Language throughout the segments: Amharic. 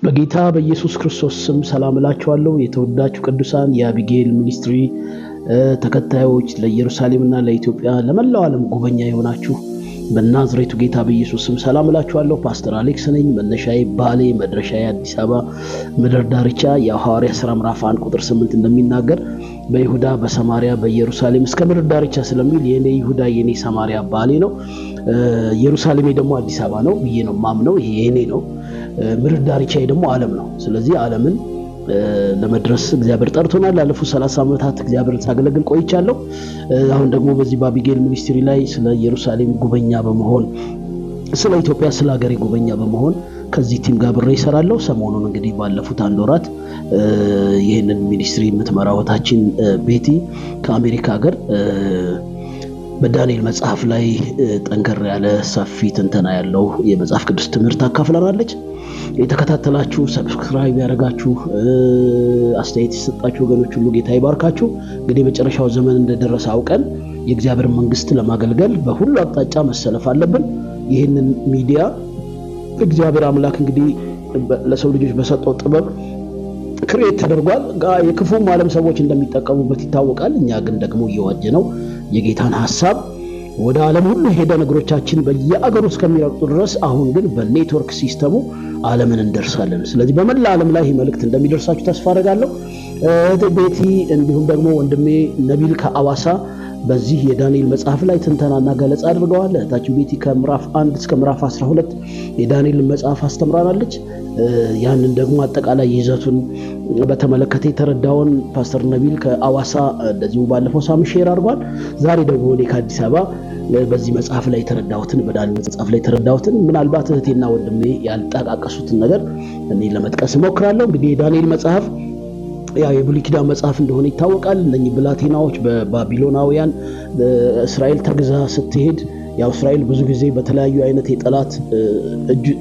በጌታ በኢየሱስ ክርስቶስ ስም ሰላም እላችኋለሁ። የተወዳጁ ቅዱሳን የአቢጌል ሚኒስትሪ ተከታዮች ለኢየሩሳሌምና ለኢትዮጵያ ለመላው ዓለም ጉበኛ የሆናችሁ በናዝሬቱ ጌታ በኢየሱስ ስም ሰላም እላችኋለሁ። ፓስተር አሌክስ ነኝ። መነሻዬ ባሌ መድረሻዬ አዲስ አበባ ምድር ዳርቻ የሐዋርያት ሥራ ምዕራፍ 1 ቁጥር 8 እንደሚናገር በይሁዳ በሰማሪያ በኢየሩሳሌም እስከ ምድር ዳርቻ ስለሚል የኔ ይሁዳ የኔ ሰማሪያ ባሌ ነው። ኢየሩሳሌም ደግሞ አዲስ አበባ ነው ብዬ ነው ማምነው። ይሄ የኔ ነው። ምድር ዳርቻ ደግሞ ዓለም ነው። ስለዚህ ዓለምን ለመድረስ እግዚአብሔር ጠርቶናል። ላለፉት 30 ዓመታት እግዚአብሔርን ሳገለግል ቆይቻለሁ። አሁን ደግሞ በዚህ በአቢጌል ሚኒስትሪ ላይ ስለ ኢየሩሳሌም ጉበኛ በመሆን ስለ ኢትዮጵያ ስለ ሀገሬ ጉበኛ በመሆን ከዚህ ቲም ጋር ብሬ እሰራለሁ። ሰሞኑን እንግዲህ ባለፉት አንድ ወራት ይህንን ሚኒስትሪ የምትመራው እህታችን ቤቲ ከአሜሪካ ሀገር በዳንኤል መጽሐፍ ላይ ጠንከር ያለ ሰፊ ትንተና ያለው የመጽሐፍ ቅዱስ ትምህርት አካፍላናለች። የተከታተላችሁ ሰብስክራይብ ያደረጋችሁ አስተያየት የሰጣችሁ ወገኖች ሁሉ ጌታ ይባርካችሁ። እንግዲህ መጨረሻው ዘመን እንደደረሰ አውቀን የእግዚአብሔር መንግስት ለማገልገል በሁሉ አቅጣጫ መሰለፍ አለብን። ይህንን ሚዲያ እግዚአብሔር አምላክ እንግዲህ ለሰው ልጆች በሰጠው ጥበብ ክሬት ተደርጓል። የክፉም ዓለም ሰዎች እንደሚጠቀሙበት ይታወቃል። እኛ ግን ደግሞ እየዋጀ ነው የጌታን ሐሳብ ወደ ዓለም ሁሉ ሄደ ነገሮቻችን በየአገሩ እስከሚረግጡ ድረስ አሁን ግን በኔትወርክ ሲስተሙ ዓለምን እንደርሳለን። ስለዚህ በመላ ዓለም ላይ ይህ መልእክት እንደሚደርሳችሁ ተስፋ አደርጋለሁ። ቤቲ እንዲሁም ደግሞ ወንድሜ ነቢል ከአዋሳ በዚህ የዳንኤል መጽሐፍ ላይ ትንተናና ገለጻ አድርገዋል። እህታችን ቤቲ ከምዕራፍ 1 እስከ ምዕራፍ 12 የዳንኤል መጽሐፍ አስተምራናለች። ያንን ደግሞ አጠቃላይ ይዘቱን በተመለከተ የተረዳውን ፓስተር ነቢል ከአዋሳ እንደዚሁ ባለፈው ሳምንት ሼር አድርጓል። ዛሬ ደግሞ እኔ ከአዲስ አበባ በዚህ መጽሐፍ ላይ የተረዳሁትን በዳንኤል መጽሐፍ ላይ የተረዳሁትን ምናልባት እህቴና ወንድሜ ያልጠቃቀሱትን ነገር እኔ ለመጥቀስ እሞክራለሁ። እንግዲህ የዳንኤል መጽሐፍ ያው የብሉይ ኪዳን መጽሐፍ እንደሆነ ይታወቃል። እነኚህ ብላቴናዎች በባቢሎናውያን እስራኤል ተግዛ ስትሄድ ያው እስራኤል ብዙ ጊዜ በተለያዩ አይነት የጠላት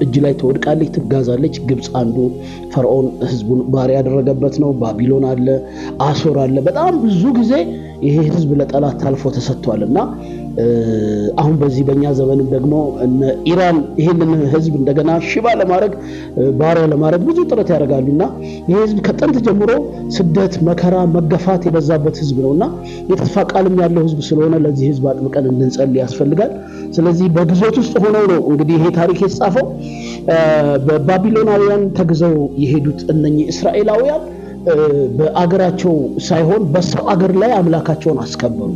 እጅ ላይ ትወድቃለች፣ ትጋዛለች። ግብጽ አንዱ ፈርዖን ህዝቡን ባሪያ ያደረገበት ነው። ባቢሎን አለ፣ አሶር አለ። በጣም ብዙ ጊዜ ይሄ ህዝብ ለጠላት ታልፎ ተሰጥቷልና አሁን በዚህ በእኛ ዘመንም ደግሞ ኢራን ይሄንን ህዝብ እንደገና ሽባ ለማድረግ ባሪያ ለማድረግ ብዙ ጥረት ያደርጋሉና ይሄ ህዝብ ከጥንት ጀምሮ ስደት፣ መከራ፣ መገፋት የበዛበት ህዝብ ነውና የተስፋ ቃልም ያለው ህዝብ ስለሆነ ለዚህ ህዝብ አጥብቀን እንድንጸልይ ያስፈልጋል። ስለዚህ በግዞት ውስጥ ሆነው ነው እንግዲህ ይሄ ታሪክ የተጻፈው። በባቢሎናውያን ተግዘው የሄዱት እነኚህ እስራኤላውያን በአገራቸው ሳይሆን በሰው አገር ላይ አምላካቸውን አስከበሩ።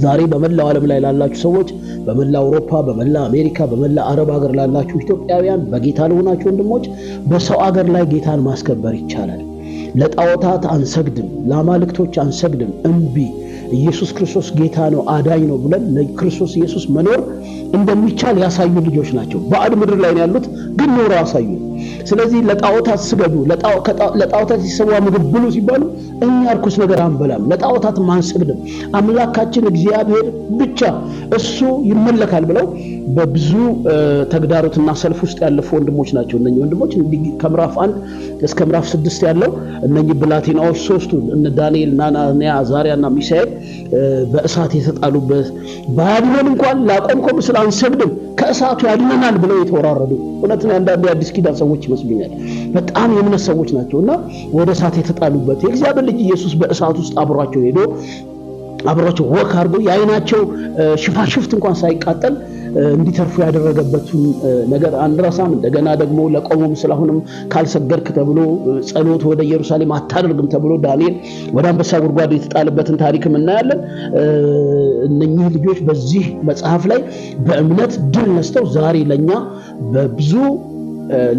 ዛሬ በመላው ዓለም ላይ ላላችሁ ሰዎች በመላ አውሮፓ፣ በመላ አሜሪካ፣ በመላ አረብ ሀገር ላላችሁ ኢትዮጵያውያን በጌታ ለሆናችሁ ወንድሞች በሰው ሀገር ላይ ጌታን ማስከበር ይቻላል። ለጣዖታት አንሰግድም፣ ለአማልክቶች አንሰግድም። እምቢ ኢየሱስ ክርስቶስ ጌታ ነው አዳኝ ነው ብለን ለክርስቶስ ኢየሱስ መኖር እንደሚቻል ያሳዩ ልጆች ናቸው። ባዕድ ምድር ላይ ነው ያሉት፣ ግን ኖረው ያሳዩ። ስለዚህ ለጣዖታት ስገዱ፣ ለጣዖታት ሲሰዋ ምግብ ብሉ ሲባሉ እኛ ርኩስ ነገር አንበላም፣ ለጣዖታት አንሰግድም፣ አምላካችን እግዚአብሔር ብቻ እሱ ይመለካል ብለው በብዙ ተግዳሮትና ሰልፍ ውስጥ ያለፉ ወንድሞች ናቸው። እነኚህ ወንድሞች ከምዕራፍ 1 እስከ ምዕራፍ 6 ያለው እነኚህ ብላቴናዎች ሶስቱ እነ ዳንኤል፣ ናናንያ፣ አዛርያና ሚሳኤል በእሳት የተጣሉበት ባቢሎን እንኳን ላቆምከው ምስል አንሰግድም ከእሳቱ ያድነናል ብለው የተወራረዱ እውነት ነው። አንዳንድ የአዲስ ኪዳን ሰዎች ይመስሉኛል በጣም የእምነት ሰዎች ናቸውና ወደ እሳት የተጣሉበት የእግዚአብሔር ልጅ ኢየሱስ በእሳት ውስጥ አብሯቸው ሄዶ አብሯቸው ወክ አድርጎ የአይናቸው ሽፋሽፍት እንኳን ሳይቃጠል እንዲተርፉ ያደረገበትን ነገር አንረሳም። እንደገና ደግሞ ለቆመው ምስል አሁንም ካልሰገድክ ተብሎ ጸሎት ወደ ኢየሩሳሌም አታደርግም ተብሎ ዳንኤል ወደ አንበሳ ጉድጓድ የተጣለበትን ታሪክም እናያለን። እነኚህ ልጆች በዚህ መጽሐፍ ላይ በእምነት ድል ነስተው ዛሬ ለኛ በብዙ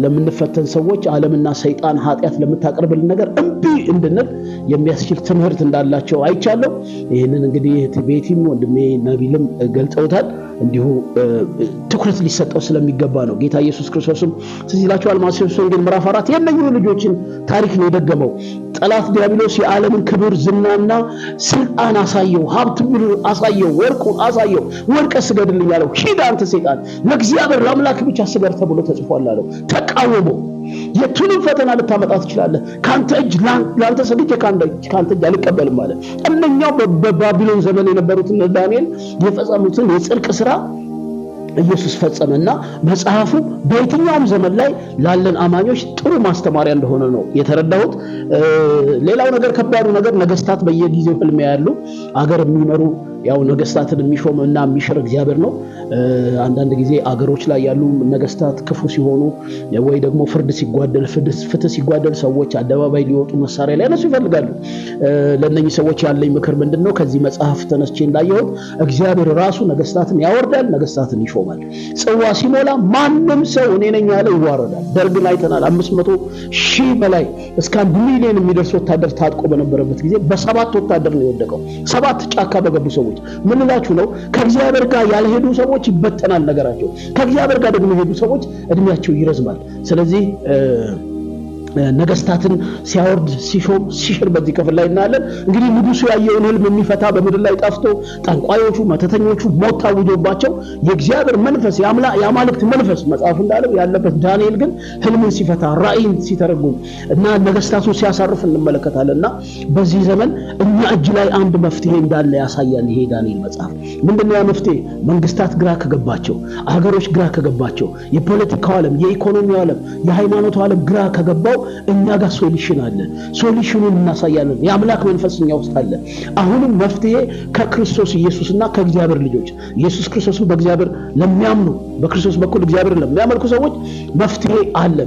ለምንፈተን ሰዎች ዓለምና ሰይጣን ኃጢአት ለምታቀርብልን ነገር እምቢ እንድንል የሚያስችል ትምህርት እንዳላቸው አይቻለሁ። ይህንን እንግዲህ ቤቲም ወንድሜ ነቢልም ገልጸውታል። እንዲሁ ትኩረት ሊሰጠው ስለሚገባ ነው። ጌታ ኢየሱስ ክርስቶስም ስለዚህ ይላችኋል ማቴዎስ ወንጌል ምዕራፍ 4 የነኚህ ልጆችን ታሪክ ነው የደገመው። ጠላት ዲያብሎስ የዓለምን ክብር ዝናና ስልጣን አሳየው፣ ሀብት ብር አሳየው፣ ወርቁን አሳየው። ወርቀ ስገድልኝ አለው። ሂድ አንተ ሰይጣን ለእግዚአብሔር ለአምላክ ብቻ ስገድ ተብሎ ተጽፏል አለው። ተቃወመው። የቱንም ፈተና ልታመጣ ትችላለህ፣ ካንተ እጅ ላንተ ሰግጄ ካንተ እጅ አልቀበልም ማለት። እነኛው በባቢሎን ዘመን የነበሩትን ዳንኤል የፈጸሙትን የጽድቅ ስራ ኢየሱስ ፈጸመና መጽሐፉ በየትኛውም ዘመን ላይ ላለን አማኞች ጥሩ ማስተማሪያ እንደሆነ ነው የተረዳሁት። ሌላው ነገር ከባዱ ነገር ነገስታት በየጊዜው ህልም ያያሉ። አገር የሚመሩ ያው ነገስታትን የሚሾምና የሚሽር እግዚአብሔር ነው። አንዳንድ ጊዜ አገሮች ላይ ያሉ ነገስታት ክፉ ሲሆኑ ወይ ደግሞ ፍርድ ሲጓደል ፍትህ ሲጓደል ሰዎች አደባባይ ሊወጡ መሳሪያ ላይ እነሱ ይፈልጋሉ። ለነኚህ ሰዎች ያለኝ ምክር ምንድነው? ከዚህ መጽሐፍ ተነስቼ እንዳየሁት እግዚአብሔር ራሱ ነገስታትን ያወርዳል፣ ነገስታትን ይሾማል። ጽዋ ሲሞላ ማንም ሰው እኔ ነኝ ያለ ይዋረዳል። ደርግን አይተናል። 500,000 በላይ እስከ 1 ሚሊዮን የሚደርስ ወታደር ታጥቆ በነበረበት ጊዜ በ7 ወታደር ነው የወደቀው። 7 ጫካ በገቡ ሰዎች ምን ልላችሁ ነው? ከእግዚአብሔር ጋር ያልሄዱ ሰዎች ይበተናል ነገራቸው። ከእግዚአብሔር ጋር ደግሞ የሄዱ ሰዎች እድሜያቸው ይረዝማል። ስለዚህ ነገስታትን ሲያወርድ ሲሾም ሲሽር በዚህ ክፍል ላይ እናያለን። እንግዲህ ንጉሱ ያየውን ህልም የሚፈታ በምድር ላይ ጠፍቶ ጠንቋዮቹ መተተኞቹ ሞት ታውጆባቸው የእግዚአብሔር መንፈስ የአማልክት መንፈስ መጽሐፉ እንዳለው ያለበት ዳንኤል ግን ህልምን ሲፈታ ራእይን ሲተረጉም እና ነገስታቱን ሲያሳርፍ እንመለከታለንና በዚህ ዘመን እኛ እጅ ላይ አንድ መፍትሄ እንዳለ ያሳያል ይሄ ዳንኤል መጽሐፍ። ምንድነው ያ መፍትሄ? መንግስታት ግራ ከገባቸው፣ አገሮች ግራ ከገባቸው፣ የፖለቲካው ዓለም፣ የኢኮኖሚው ዓለም፣ የሃይማኖቱ ዓለም ግራ ከገባው እኛ ጋር ሶሉሽን አለ። ሶሉሽኑን እናሳያለን። የአምላክ መንፈስ እኛ ውስጥ አለ። አሁንም መፍትሄ ከክርስቶስ ኢየሱስና ከእግዚአብሔር ልጆች ኢየሱስ ክርስቶስን በእግዚአብሔር ለሚያምኑ በክርስቶስ በኩል እግዚአብሔር ለሚያመልኩ ሰዎች መፍትሄ አለ።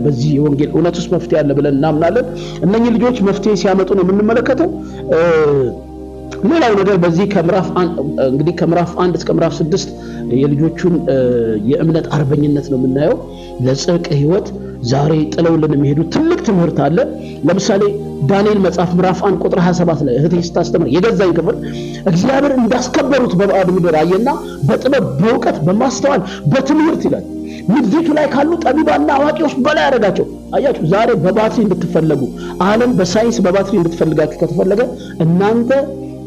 በዚህ የወንጌል እውነት ውስጥ መፍትሄ አለ ብለን እናምናለን። እነኚህ ልጆች መፍትሄ ሲያመጡ ነው የምንመለከተው። ሌላው ነገር በዚህ ከምዕራፍ 1 እስከ ምዕራፍ 6 የልጆቹን የእምነት አርበኝነት ነው የምናየው። ለጽድቅ ህይወት ዛሬ ጥለውልን የሚሄዱ ትልቅ ትምህርት አለ። ለምሳሌ ዳንኤል መጽሐፍ ምዕራፍ 1 ቁጥር 27 ላይ እህቴ ስታስተምር የገዛኝ ክፍል እግዚአብሔር እንዳስከበሩት በባዕድ ምድር አየና በጥበብ በእውቀት በማስተዋል በትምህርት ይላል ምድሪቱ ላይ ካሉ ጠቢባና አዋቂዎች በላይ ያደረጋቸው። አያችሁ ዛሬ በባትሪ እንድትፈለጉ ዓለም በሳይንስ በባትሪ እንድትፈልጋችሁ ከተፈለገ እናንተ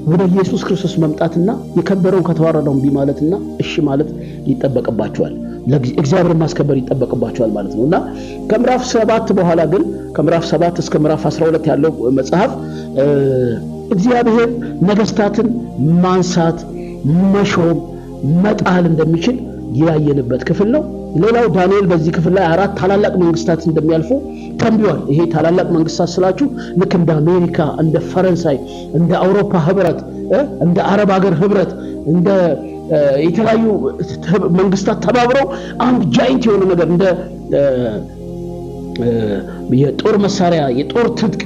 ወደ ኢየሱስ ክርስቶስ መምጣትና የከበረውን ከተዋረደው እንቢ ማለትና እሺ ማለት ይጠበቅባችኋል። እግዚአብሔር ማስከበር ይጠበቅባችኋል ማለት ነውና ከምዕራፍ 7 በኋላ ግን ከምዕራፍ 7 እስከ ምዕራፍ 12 ያለው መጽሐፍ እግዚአብሔር ነገስታትን ማንሳት መሾም መጣል እንደሚችል ያየንበት ክፍል ነው። ሌላው ዳንኤል በዚህ ክፍል ላይ 4 ታላላቅ መንግስታት እንደሚያልፉ ተንብዮአል። ይሄ ታላላቅ መንግስታት ስላችሁ ልክ እንደ አሜሪካ፣ እንደ ፈረንሳይ፣ እንደ አውሮፓ ህብረት፣ እንደ አረብ ሀገር ህብረት፣ እንደ የተለያዩ መንግስታት ተባብረው አንድ ጃይንት የሆነ ነገር እንደ የጦር መሳሪያ የጦር ትጥቅ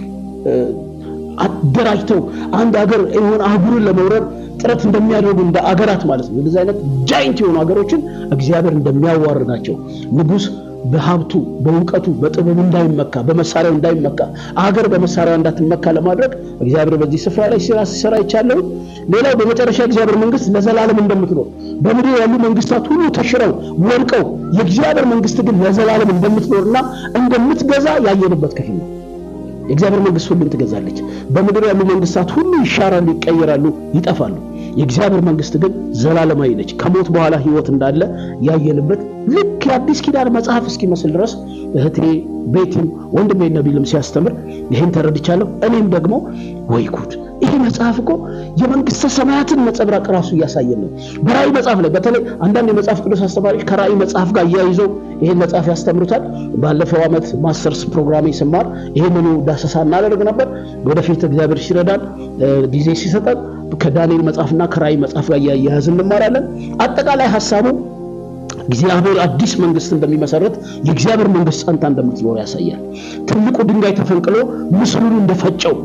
አደራጅተው አንድ ሀገር የሆነ አህጉርን ለመውረር ጥረት እንደሚያደርጉ እንደ አገራት ማለት ነው። እንደዚህ አይነት ጃይንት የሆኑ ሀገሮችን እግዚአብሔር እንደሚያዋርዳቸው ንጉስ በሀብቱ በእውቀቱ በጥበቡ እንዳይመካ በመሳሪያው እንዳይመካ አገር በመሳሪያው እንዳትመካ ለማድረግ እግዚአብሔር በዚህ ስፍራ ላይ ሲሰራ ይቻላል። ሌላው በመጨረሻ እግዚአብሔር መንግስት ለዘላለም እንደምትኖር በምድር ያሉ መንግስታት ሁሉ ተሽረው ወድቀው የእግዚአብሔር መንግስት ግን ለዘላለም እንደምትኖርና እንደምትገዛ ያየንበት ክፍል ነው። የእግዚአብሔር መንግስት ሁሉን ትገዛለች። በምድር ያሉ መንግስታት ሁሉ ይሻራሉ፣ ይቀየራሉ፣ ይጠፋሉ። የእግዚአብሔር መንግስት ግን ዘላለማዊ ነች። ከሞት በኋላ ህይወት እንዳለ ያየንበት ልክ የአዲስ ኪዳን መጽሐፍ እስኪመስል ድረስ እህቴ ቤቲም ወንድሜ ነቢልም ሲያስተምር ይሄን ተረድቻለሁ። እኔም ደግሞ ወይ ጉድ ይሄ መጽሐፍ እኮ የመንግስተ ሰማያትን ነጸብራቅ ራሱ እያሳየን ነው። በራእይ መጽሐፍ ላይ በተለይ አንዳንድ የመጽሐፍ ቅዱስ አስተማሪዎች ከራእይ መጽሐፍ ጋር እያይዘው ይሄን መጽሐፍ ያስተምሩታል። ባለፈው ዓመት ማስተርስ ፕሮግራም ሲማር ይሄንኑ ዳሰሳ እናደርግ ነበር። ወደፊት እግዚአብሔር ሲረዳን ጊዜ ሲሰጠን ከዳንኤል መጽሐፍና ከራእይ መጽሐፍ ጋር እያያዝን እንማራለን። አጠቃላይ ሐሳቡ እግዚአብሔር አዲስ መንግስት እንደሚመሰረት የእግዚአብሔር መንግስት ጸንታ እንደምትኖር ያሳያል። ትልቁ ድንጋይ ተፈንቅሎ ምስሉን እንደፈጨው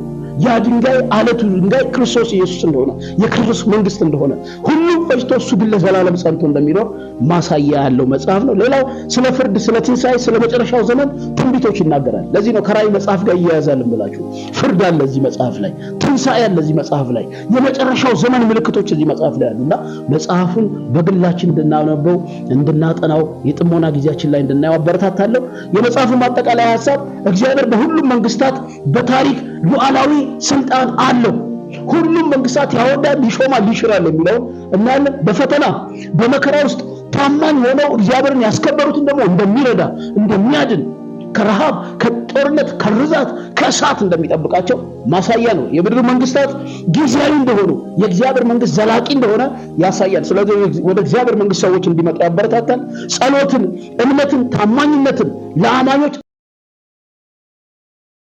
ያ ድንጋይ አለቱ ድንጋይ ክርስቶስ ኢየሱስ እንደሆነ የክርስቶስ መንግስት እንደሆነ ሁሉም ፈጭቶ እሱ ግን ለዘላለም ጸንቶ እንደሚኖር ማሳያ ያለው መጽሐፍ ነው። ሌላው ስለ ፍርድ፣ ስለ ትንሣኤ፣ ስለ መጨረሻው ዘመን ትንቢቶች ይናገራል። ለዚህ ነው ከራእይ መጽሐፍ ጋር ይያያዛል ብላችሁ ፍርድ አለ እዚህ መጽሐፍ ላይ፣ ትንሣኤ አለ እዚህ መጽሐፍ ላይ፣ የመጨረሻው ዘመን ምልክቶች እዚህ መጽሐፍ ላይ አሉና መጽሐፉን በግላችን እንድናነበው እንድናጠናው የጥሞና ጊዜያችን ላይ እንድናየው አበረታታለሁ። የመጽሐፉ ማጠቃለያ ሐሳብ እግዚአብሔር በሁሉም መንግስታት በታሪክ ሉዓላዊ ስልጣን አለው። ሁሉም መንግስታት ያወርዳል፣ ይሾማል፣ ይሽራል የሚለው እና በፈተና በመከራ ውስጥ ታማኝ ሆነው እግዚአብሔርን ያስከበሩትን ደግሞ እንደሚረዳ እንደሚያድን ከረሃብ ከጦርነት ከርዛት ከእሳት እንደሚጠብቃቸው ማሳያ ነው። የምድር መንግስታት ጊዜያዊ እንደሆኑ የእግዚአብሔር መንግስት ዘላቂ እንደሆነ ያሳያል። ስለዚህ ወደ እግዚአብሔር መንግስት ሰዎች እንዲመጡ ያበረታታል። ጸሎትን፣ እምነትን፣ ታማኝነትን ለአማኞች